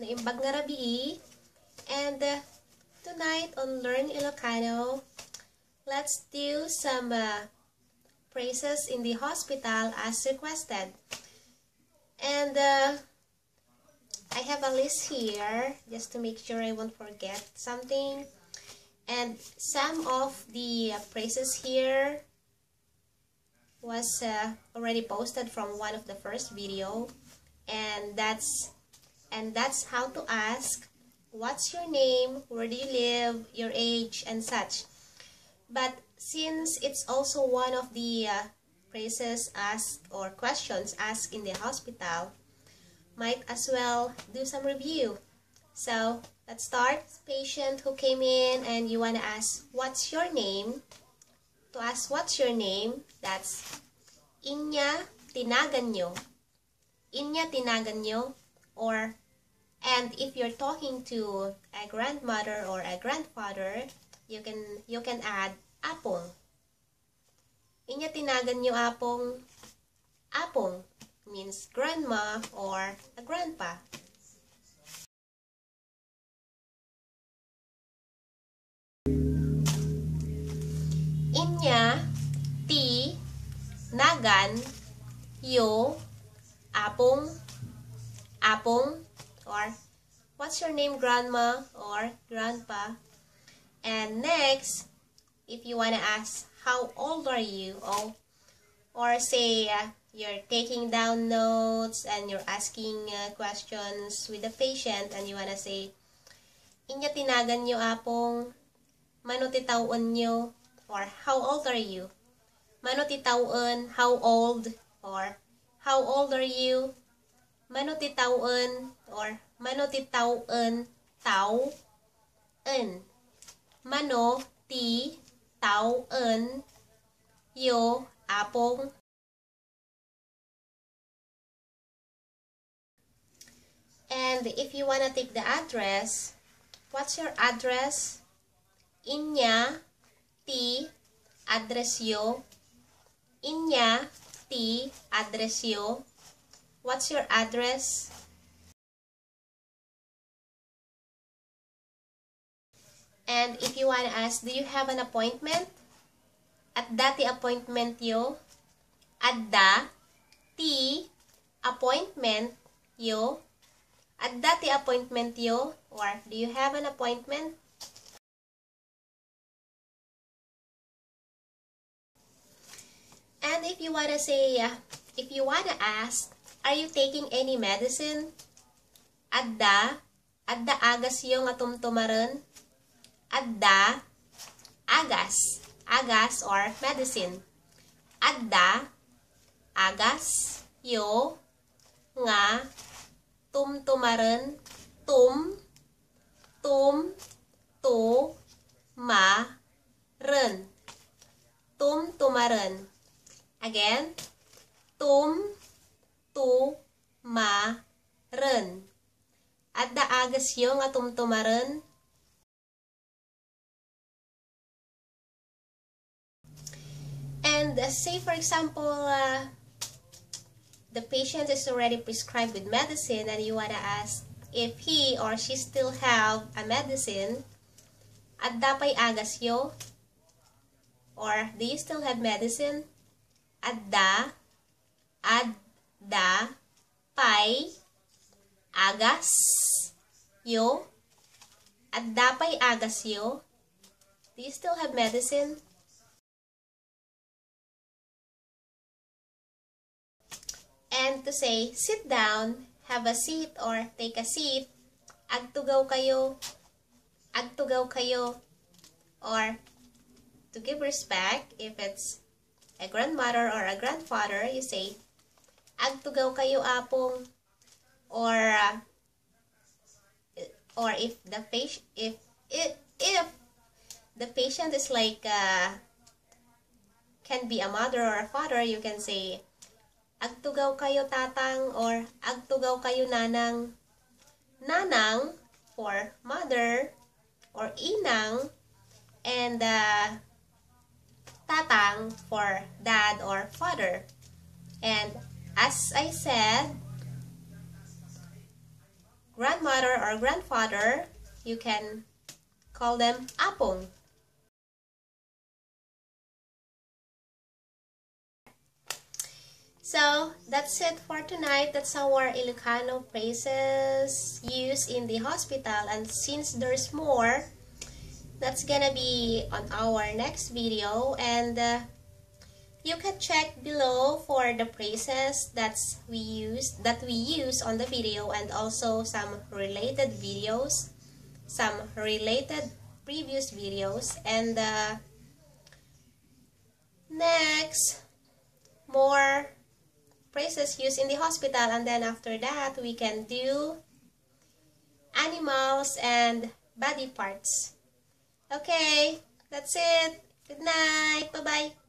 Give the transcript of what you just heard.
Naimbag nga rabi. And tonight on Learn Ilocano, let's do some phrases in the hospital as requested. And I have a list here just to make sure I won't forget something. And some of the phrases here was already posted from one of the first video, and that's how to ask what's your name, where do you live, your age, and such. But since it's also one of the phrases asked or questions asked in the hospital, might as well do some review. So let's start. Patient who came in and you want to ask what's your name. To ask what's your name, that's Inya tinagan nyo. Inya tinagan nyo. Or, and if you're talking to a grandmother or a grandfather, you can add apong. Inya tinagan nyo apong. Apong means grandma or a grandpa. Inya ti nagan yo apong. Apong, or what's your name, grandma or grandpa. And next, if you want to ask how old are you, or say you're taking down notes and you're asking questions with the patient, and you want to say inya tinagan nyo apong, mano ti taon nyo, or how old are you, mano ti taon, how old, or how old are you, mano ti taon, or mano ti taon, taon, mano ti taon, yo apong. And if you wanna take the address, what's your address? Inya ti address yo. Inya ti address yo. What's your address? And if you want to ask, do you have an appointment? Adda ti appointment yo. Adda ti appointment yo. Adda ti appointment yo. Or do you have an appointment? And if you want to say, if you want to ask, are you taking any medicine? Adda agas yo nga tumtumaren. Adda agas or medicine. Adda agas yo nga tumtumaren. Tumtumaren. Again, tumtumaren. Adda agas yo nga tumtumaren. And say for example, the patient is already prescribed with medicine and you want to ask if he or she still have a medicine. Adda pay agas yo? Or do you still have medicine? Adda pay agas yo? Adda pay agas yo? Do you still have medicine? And to say, sit down, have a seat, or take a seat, agtugaw kayo, or to give respect, if it's a grandmother or a grandfather, you say, agtugaw kayo apong, or if the patient, if the patient is like, can be a mother or a father, you can say, agtugaw kayo tatang, or agtugaw kayo nanang. Nanang for mother or inang, and tatang for dad or father. And as I said, grandmother or grandfather, you can call them apong. So, that's it for tonight. That's our Ilocano phrases used in the hospital. And since there's more, that's gonna be on our next video. And you can check below for the phrases that we use on the video, and also some related videos, some related previous videos. And next, more phrases used in the hospital, and then after that we can do animals and body parts. Okay, that's it. Good night. Bye-bye.